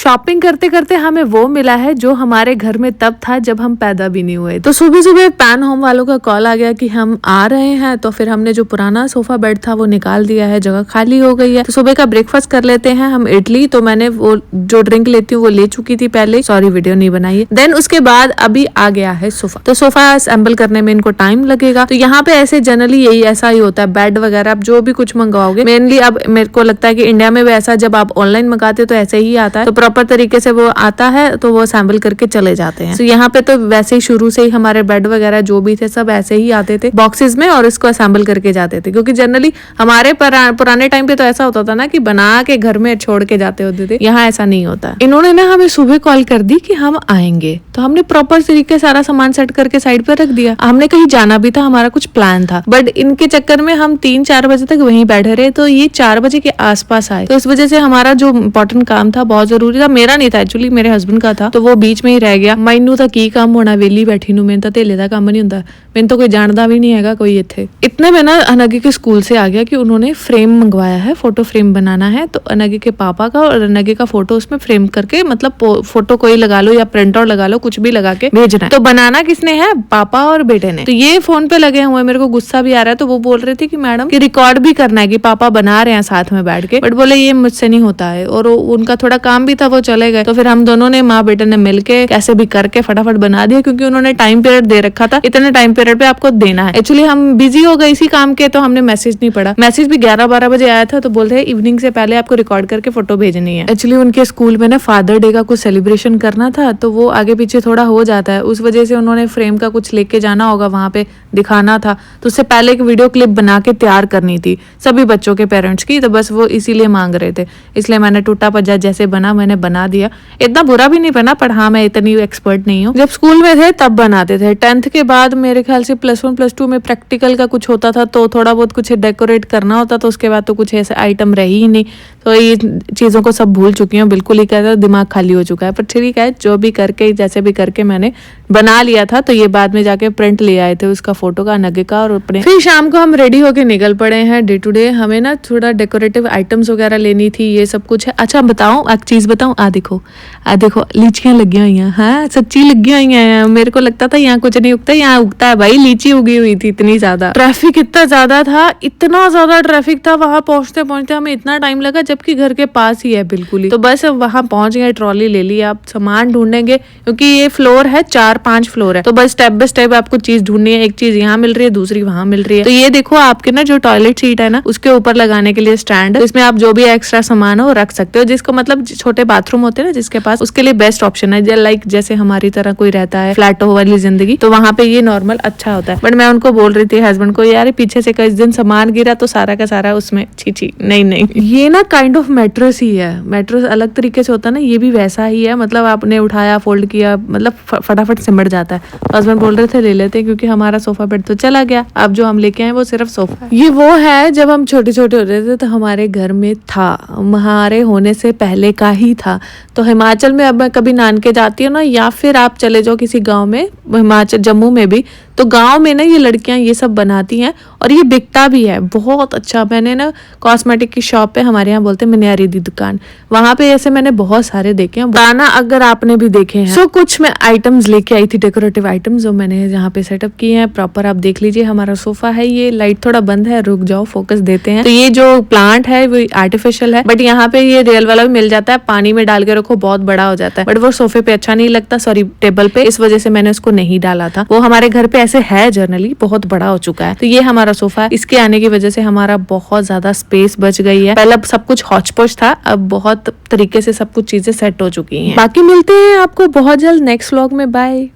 Shopping करते करते हमें वो मिला है जो हमारे घर में तब था जब हम पैदा भी नहीं हुए। तो सुबह सुबह पैन होम वालों का कॉल आ गया कि हम आ रहे हैं, तो फिर हमने जो पुराना सोफा बेड था वो निकाल दिया है, जगह खाली हो गई है। तो सुबह का ब्रेकफास्ट कर लेते हैं हम इडली। तो मैंने वो जो ड्रिंक लेती हूँ वो ले चुकी थी पहले, सॉरी वीडियो नहीं बनाई है। देन उसके बाद अभी आ गया है सोफा। तो सोफा असेंबल करने में इनको टाइम लगेगा। तो यहाँ पे ऐसे जनरली यही ऐसा ही होता है, बेड वगैरह आप जो भी कुछ मंगवाओगे, मेनली अब मेरे को लगता है कि इंडिया में भी ऐसा जब आप ऑनलाइन मंगाते हो तो ऐसे ही आता है, तो प्रॉपर तरीके से वो आता है तो वो असेंबल करके चले जाते हैं। तो यहाँ पे तो वैसे ही शुरू से ही हमारे बेड वगैरह जो भी थे सब ऐसे ही आते थे बॉक्सेस में और इसको असेंबल करके जाते थे, क्योंकि जनरली हमारे पुराने टाइम पे तो ऐसा होता था ना कि बना के घर में छोड़ के जाते होते थे। यहाँ ऐसा नहीं होता। इन्होंने ना हमें सुबह कॉल कर दी कि हम आएंगे, तो हमने प्रॉपर तरीके से सारा सामान सेट करके साइड पर रख दिया। हमने कहीं जाना भी था, हमारा कुछ प्लान था, बट इनके चक्कर में हम 3-4 बजे तक वहीं बैठे रहे। तो ये 4 बजे के आसपास आए, तो इस वजह से हमारा जो इंपॉर्टेंट काम था, बहुत जरूरी था, मेरा नहीं था एक्चुअली, मेरे हस्बैंड का था, तो वो बीच में ही रह गया। मैनू तो की काम होना, वेली बैठी नू, मैंने तो धेले का काम नहीं होता, मैंने तो कोई जानता भी नहीं है कोई इत्थे। इतने में ना अनगी के स्कूल से आ गया कि उन्होंने फ्रेम मंगवाया है, फोटो फ्रेम बनाना है। तो अनगी के पापा का और अनगी का फोटो उसमें फ्रेम करके, मतलब फोटो कोई लगा लो या प्रिंट आउट लगा लो, कुछ भी लगा के भेजना है। तो बनाना किसने है? पापा और बेटे ने। तो ये फोन पे लगे हुए, मेरे को गुस्सा भी आ रहा है। तो वो बोल रहे थे कि मैडम कि रिकॉर्ड भी करना है कि पापा बना रहे हैं साथ में बैठ के, बट बोले ये मुझसे नहीं होता है, और उनका थोड़ा काम भी था, वो चले गए। तो फिर हम दोनों ने माँ बेटे ने मिलके कैसे भी करके फटाफट बना दिया, क्योंकि उन्होंने टाइम पीरियड दे रखा था, इतने टाइम पीरियड पे आपको देना है। एक्चुअली हम बिजी हो गए इसी काम के, तो हमने मैसेज नहीं पढ़ा। मैसेज भी 11-12 बजे आया था, तो बोलते हैं इवनिंग से पहले आपको रिकॉर्ड करके फोटो भेजनी है। एक्चुअली उनके स्कूल में ना फादर डे का कुछ सेलिब्रेशन करना था, तो वो आगे पीछे थोड़ा हो जाता है, उस वजह से उन्होंने फ्रेम का कुछ लेके जाना होगा, वहां पे दिखाना था। तो उससे पहले एक वीडियो क्लिप बना के तैयार करनी थी सभी बच्चों के पेरेंट्स की, तो बस वो इसीलिए मांग रहे थे, इसलिए मैंने टूटा पजा जैसे बना मैंने बना दिया। इतना बुरा भी नहीं बना, पर हाँ मैं इतनी एक्सपर्ट नहीं हूँ। जब स्कूल में थे तब बनाते थे। 10th के बाद मेरे ख्याल से +1 +2 में प्रैक्टिकल का कुछ होता था, तो थोड़ा बहुत कुछ डेकोरेट करना होता, तो उसके बाद तो कुछ ऐसे आइटम रही ही नहीं। तो ये चीज़ों को सब भूल चुकी हूँ, बिल्कुल ही कहता दिमाग खाली हो चुका है। पर ठीक है, जो भी करके जैसे भी करके मैंने बना लिया था। तो ये बाद में जाके प्रिंट ले आए थे उसका, फोटो का, नगे का और अपने। फिर शाम को हम रेडी होके निकल पड़े हैं डे टू डे। हमें ना थोड़ा डेकोरेटिव आइटम्स वगैरह लेनी थी, ये सब कुछ है। अच्छा बताऊं, एक चीज बताऊं, आ देखो लीचियां लगी हुई हैं। हाँ सच्ची लगी हुई हैं। मेरे को लगता था यहाँ कुछ नहीं उगता, यहाँ उगता है भाई। लीची उगी हुई थी, इतनी ज्यादा ट्रैफिक, इतना ज्यादा था, इतना ज्यादा ट्रैफिक था। वहां पहुंचते पहुंचते हमें इतना टाइम लगा, जबकि घर के पास ही है बिल्कुल ही। तो बस वहां पहुंच गए, ट्रॉली ले ली। आप सामान ढूंढेंगे क्योंकि ये फ्लोर है, 4-5 फ्लोर है, तो बस स्टेप बाय स्टेप आपको चीज ढूंढनी है। एक चीज यहाँ मिल रही है, दूसरी वहां मिल रही है। तो ये देखो आपके ना जो टॉयलेट सीट है ना, उसके ऊपर लगाने के लिए स्टैंड है, इसमें आप जो भी एक्स्ट्रा सामान हो रख सकते हो, जिसको मतलब छोटे बाथरूम होते हैं ना जिसके पास, उसके लिए बेस्ट ऑप्शन है। लाइक जैसे हमारी तरह कोई रहता है फ्लैटो वाली जिंदगी, तो वहां पे ये नॉर्मल अच्छा होता है। बट मैं उनको बोल रही थी हस्बैंड को, यार पीछे से किस दिन सामान गिरा तो सारा का सारा उसमें, छी नहीं। ये ना काइंड ऑफ मैट्रेस ही है। मैट्रेस अलग तरीके से होता है ना, ये भी वैसा ही है। मतलब आपने उठाया, फोल्ड किया, मतलब फटाफट सिमट जाता है। तो हस्बैंड बोल रहे थे ले लेते, क्योंकि हमारा सोफा बेड तो चला गया, अब जो हम लेके आए वो सिर्फ सोफा है। ये वो है जब हम छोटे छोटे हो रहे थे तो हमारे घर में था, हमारे होने से पहले का ही था। तो हिमाचल में अब मैं कभी नानके जाती हूँ ना, या फिर आप चले जाओ किसी गांव में, हिमाचल जम्मू में भी, तो गांव में ना ये लड़कियां ये सब बनाती हैं और ये बिकता भी है बहुत अच्छा। मैंने ना कॉस्मेटिक की शॉप पे, हमारे यहाँ बोलते हैं मनियारी दी दुकान, वहां पे ऐसे मैंने बहुत सारे देखे हैं। गाना अगर आपने भी देखे हैं। कुछ मैं आइटम्स लेके आई थी, डेकोरेटिव आइटम्स, जो मैंने यहाँ पे सेटअप किए हैं प्रॉपर। आप देख लीजिए हमारा सोफा है। ये लाइट थोड़ा बंद है, रुक जाओ फोकस देते हैं। तो ये जो प्लांट है वो आर्टिफिशियल है, बट यहाँ पे ये रियल वाला भी मिल जाता है। पानी में डाल के रखो, बहुत बड़ा हो जाता है, बट वो सोफे पे अच्छा नहीं लगता, सॉरी टेबल पे, इस वजह से मैंने उसको नहीं डाला था। वो हमारे घर पे ऐसे है जनरली, बहुत बड़ा हो चुका है। तो ये हमारा सोफा है, इसके आने की वजह से हमारा बहुत ज्यादा स्पेस बच गई है। पहले सब कुछ हौच पौच था, अब बहुत तरीके से सब कुछ चीजें सेट हो चुकी हैं। बाकी मिलते हैं आपको बहुत जल्द नेक्स्ट व्लॉग में। बाय।